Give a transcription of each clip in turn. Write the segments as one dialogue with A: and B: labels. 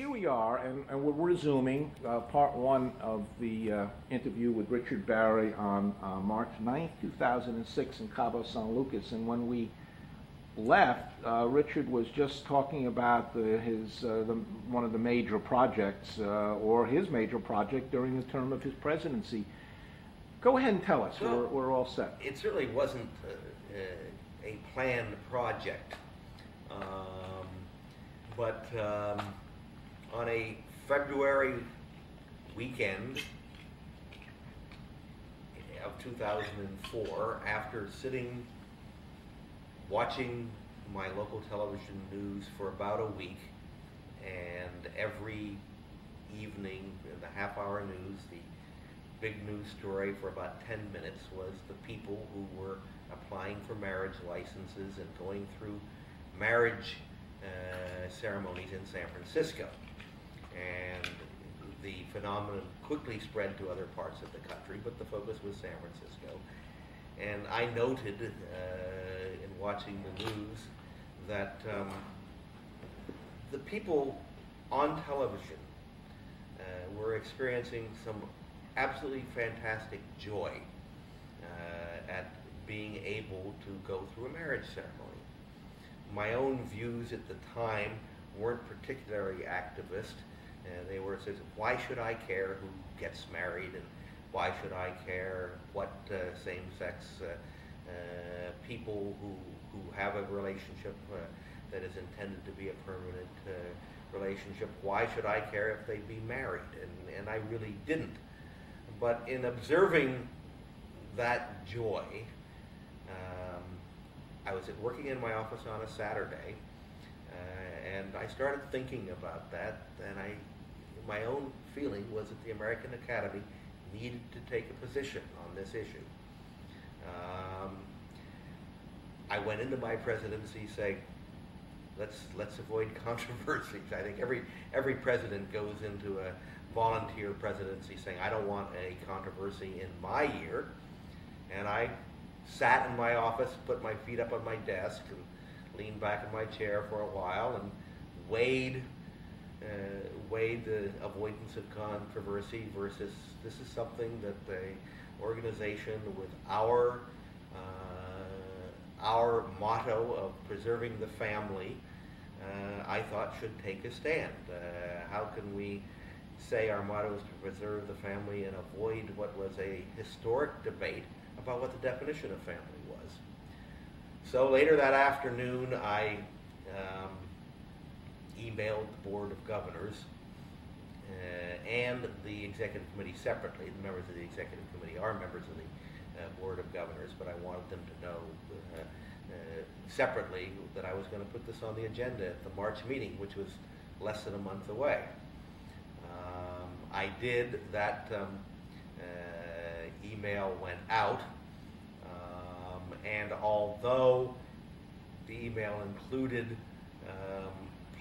A: here we are, and we're resuming part one of the interview with Richard Barry on March 9th, 2006 in Cabo San Lucas. And when we left, Richard was just talking about one of the major projects, or his major project during the term of his presidency. Go ahead and tell us.
B: Well,
A: we're all set.
B: It certainly wasn't a planned project, but on a February weekend of 2004, after sitting watching my local television news for about a week, and every evening in the half-hour news, the big news story for about 10 minutes was the people who were applying for marriage licenses and going through marriage ceremonies in San Francisco. And the phenomenon quickly spread to other parts of the country, but the focus was San Francisco. And I noted in watching the news that the people on television were experiencing some absolutely fantastic joy at being able to go through a marriage ceremony. My own views at the time weren't particularly activist. They were says, why should I care who gets married, and why should I care what same-sex people who have a relationship that is intended to be a permanent relationship, why should I care if they be married? And I really didn't. But in observing that joy, I was working in my office on a Saturday, and I started thinking about that, and my own feeling was that the American Academy needed to take a position on this issue. I went into my presidency saying, let's avoid controversies. I think every president goes into a volunteer presidency saying, I don't want a controversy in my year. And I sat in my office, put my feet up on my desk, and leaned back in my chair for a while and weighed the avoidance of controversy versus this is something that the organization with our motto of preserving the family, I thought should take a stand. How can we say our motto is to preserve the family and avoid what was a historic debate about what the definition of family was? So later that afternoon, I emailed the Board of Governors and the Executive Committee separately. The members of the Executive Committee are members of the Board of Governors, but I wanted them to know separately that I was going to put this on the agenda at the March meeting, which was less than a month away. I did. That email went out, and although the email included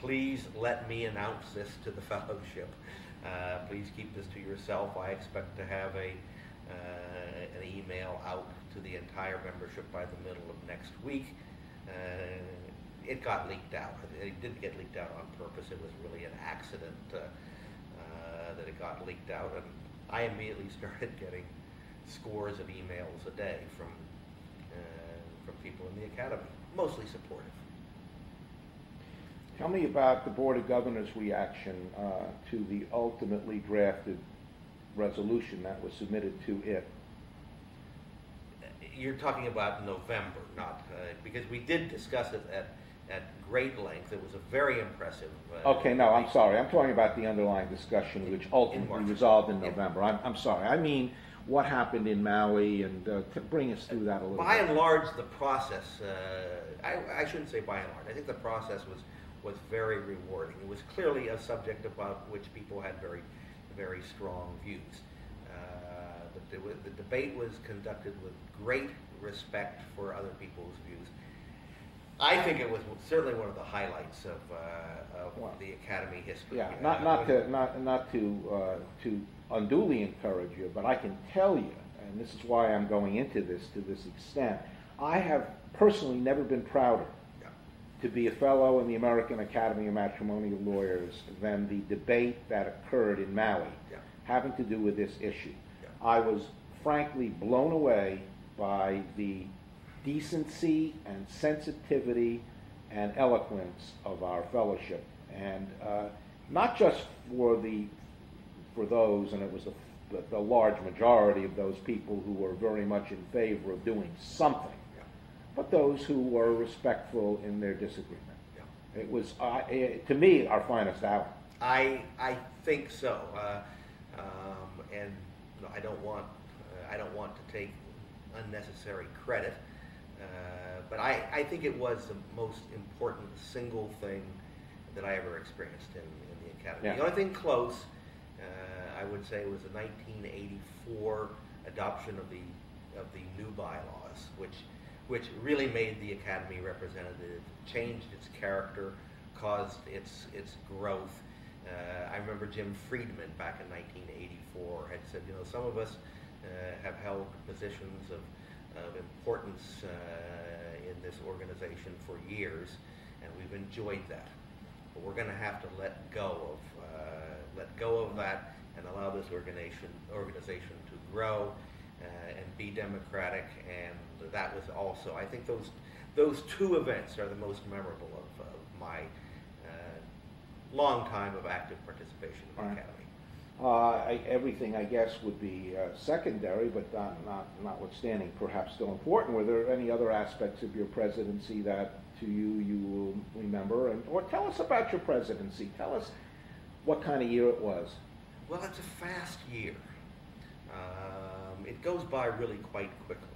B: please let me announce this to the fellowship, please keep this to yourself, I expect to have an email out to the entire membership by the middle of next week. It got leaked out. It didn't get leaked out on purpose. It was really an accident that it got leaked out, and I immediately started getting scores of emails a day from people in the Academy, mostly supportive.
A: Tell me about the Board of Governors' reaction to the ultimately drafted resolution that was submitted to it.
B: You're talking about November, not because we did discuss it at great length. It was a very impressive.
A: Okay, no, I'm sorry. I'm talking about the underlying discussion, which ultimately resolved in November. I'm sorry. I mean, what happened in Maui, and bring us through that a little bit.
B: By and large, the process, I shouldn't say by and large. I think the process was very rewarding. It was clearly a subject about which people had very, very strong views. The debate was conducted with great respect for other people's views. I think it was certainly one of the highlights of the Academy history.
A: Yeah, not to unduly encourage you, but I can tell you, and this is why I'm going into this to this extent, I have personally never been prouder to be a fellow in the American Academy of Matrimonial Lawyers than the debate that occurred in Maui having to do with this issue. I was frankly blown away by the decency and sensitivity and eloquence of our fellowship, and not just for those, and it was the large majority of those people who were very much in favor of doing something, but those who were respectful in their disagreement. It was, to me, our finest hour.
B: I think so, and I don't want to take unnecessary credit, but I think it was the most important single thing that I ever experienced in the academy.
A: Yeah.
B: The only thing close, I would say, was the 1984 adoption of the new bylaws, which really made the academy representative, changed its character, caused its growth. I remember Jim Friedman back in 1984 had said, some of us have held positions of importance in this organization for years, and we've enjoyed that. But we're going to have to let go of that and allow this organization to grow and be democratic. And that was also, I think, those two events are the most memorable of my long time of active participation in the academy.
A: Everything, I guess, would be secondary, but notwithstanding, perhaps still important. Were there any other aspects of your presidency that, to you will remember? Or tell us about your presidency. Tell us what kind of year it was.
B: Well, it's a fast year. It goes by really quite quickly.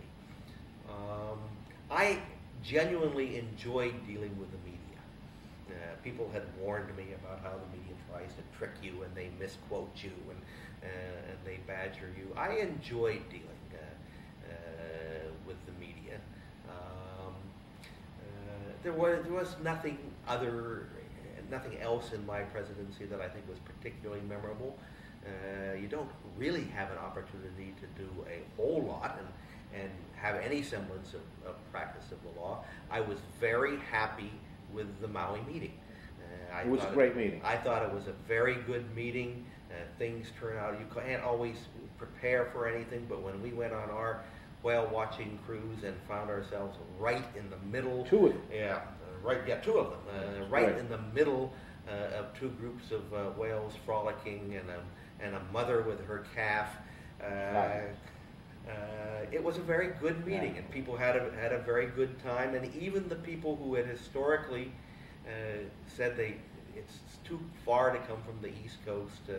B: I genuinely enjoyed dealing with the media. People had warned me about how the media tries to trick you and they misquote you and they badger you. I enjoyed dealing with the media. There was nothing else in my presidency that I think was particularly memorable. You don't really have an opportunity to do a whole lot and have any semblance of practice of the law. I was very happy with the Maui meeting.
A: It was a great meeting.
B: I thought it was a very good meeting. Things turn out, you can't always prepare for anything, but when we went on our whale watching cruise and found ourselves right in the middle.
A: Two of them.
B: Two of them. Right in the middle of two groups of whales frolicking and a mother with her calf. It was a very good meeting, and people had a very good time. And even the people who had historically said it's too far to come from the East Coast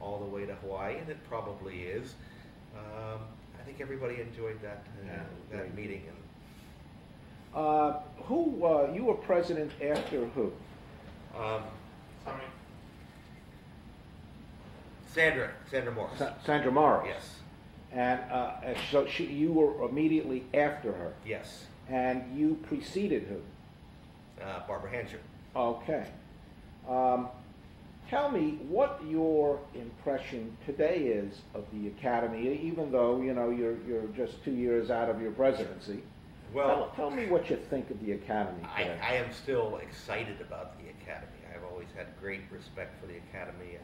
B: all the way to Hawaii, and it probably is. I think everybody enjoyed that meeting. And
A: you were president after who?
B: Sandra Morris.
A: Sandra Morris.
B: Yes.
A: And so you were immediately after her.
B: Yes.
A: And you preceded who?
B: Barbara Hancher.
A: Okay. Tell me what your impression today is of the Academy, even though you're just 2 years out of your presidency.
B: Well,
A: tell me what you think of the Academy today.
B: I am still excited about the Academy. I've always had great respect for the Academy.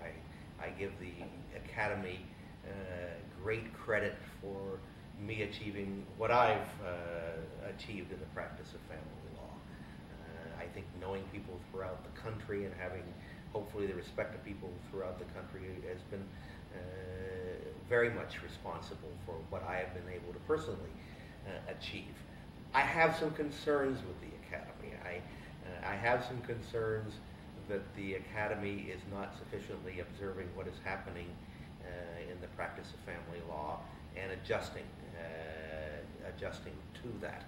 B: I give the Academy great credit for me achieving what I've achieved in the practice of family law. I think knowing people throughout the country and having hopefully the respect of people throughout the country has been very much responsible for what I have been able to personally achieve. I have some concerns with the Academy. I have some concerns that the Academy is not sufficiently observing what is happening in the practice of family law and adjusting to that.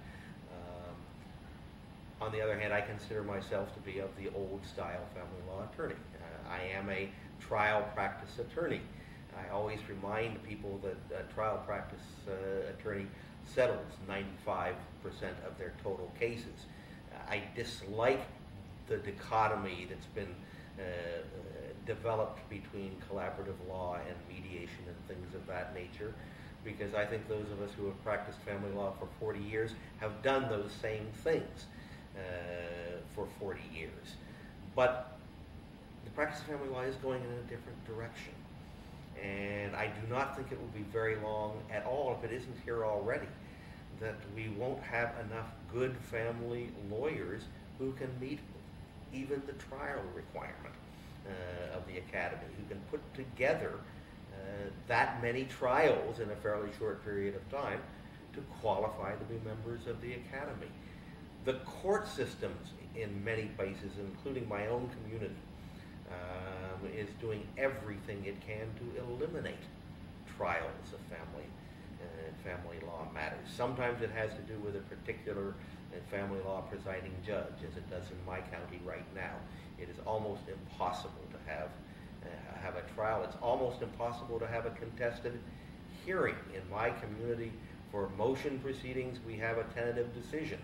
B: On the other hand, I consider myself to be of the old style family law attorney. I am a trial practice attorney. I always remind people that a trial practice attorney settles 95% of their total cases. I dislike the dichotomy that's been developed between collaborative law and mediation and things of that nature, because I think those of us who have practiced family law for 40 years have done those same things. for 40 years. But the practice of family law is going in a different direction. And I do not think it will be very long at all, if it isn't here already, that we won't have enough good family lawyers who can meet even the trial requirement of the academy, who can put together that many trials in a fairly short period of time to qualify to be members of the academy. The court systems in many places, including my own community, is doing everything it can to eliminate trials of family law matters. Sometimes it has to do with a particular family law presiding judge, as it does in my county right now. It is almost impossible to have a trial. It's almost impossible to have a contested hearing. In my community, for motion proceedings, we have a tentative decision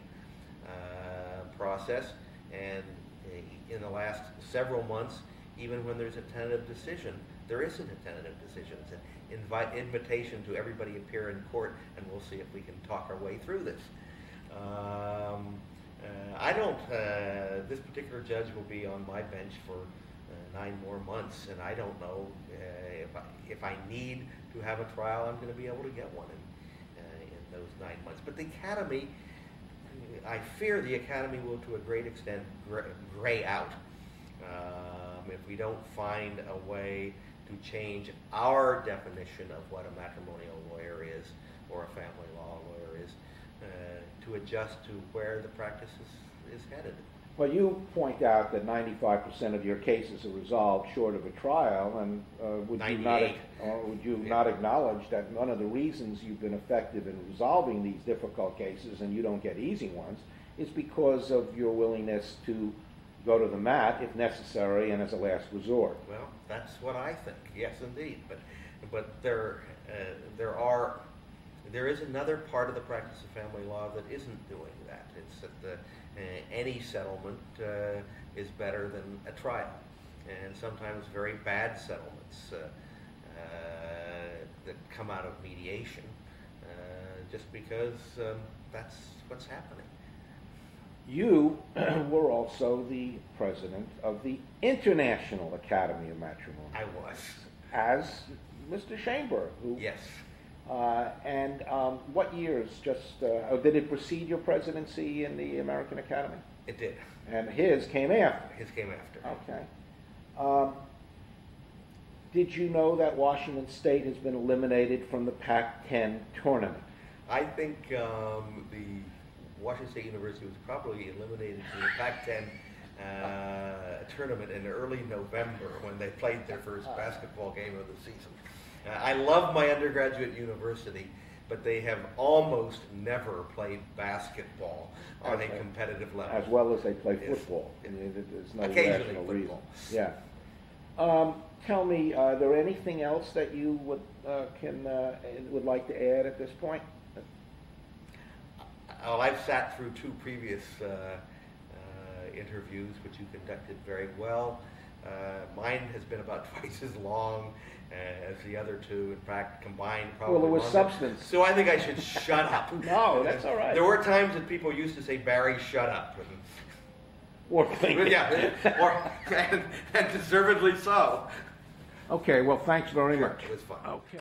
B: process, and in the last several months, even when there's a tentative decision, there isn't a tentative decision. It's an invitation to everybody appear in court, and we'll see if we can talk our way through this. I don't, this particular judge will be on my bench for 9 more months, and I don't know if I need to have a trial, I'm going to be able to get one in those 9 months. But the academy, I fear the academy will to a great extent gray out if we don't find a way to change our definition of what a matrimonial lawyer is or a family law lawyer is to adjust to where the practice is headed.
A: Well, you point out that 95% of your cases are resolved short of a trial, and would you not acknowledge that one of the reasons you've been effective in resolving these difficult cases, and you don't get easy ones, is because of your willingness to go to the mat if necessary and as a last resort?
B: Well, that's what I think. Yes, indeed. But there is another part of the practice of family law that isn't doing that. It's that any settlement is better than a trial, and sometimes very bad settlements that come out of mediation just because that's what's happening.
A: You were also the president of the International Academy of Matrimony.
B: I was.
A: As Mr. Shainberg, who...
B: Yes.
A: And what years did it precede your presidency in the American Academy?
B: It did.
A: And his came after?
B: His came after.
A: Okay. Did you know that Washington State has been eliminated from the Pac-10 tournament?
B: I think the Washington State University was probably eliminated from the Pac-10 tournament in early November when they played their first basketball game of the season. I love my undergraduate university, but they have almost never played basketball on a competitive level.
A: As well as they play football. There's no
B: occasionally
A: rational
B: football.
A: reason. Yeah. Tell me, are there anything else that you would like to add at this point?
B: Well, I've sat through 2 previous interviews, which you conducted very well. Mine has been about twice as long as the other 2. In fact, combined probably
A: Well, there was
B: longer.
A: substance.
B: So I think I should shut up.
A: No, that's all right.
B: There were times that people used to say, "Barry, shut up."
A: Or think.
B: Yeah, and deservedly so.
A: Okay, well, thanks very much.
B: It was fun.
A: Okay.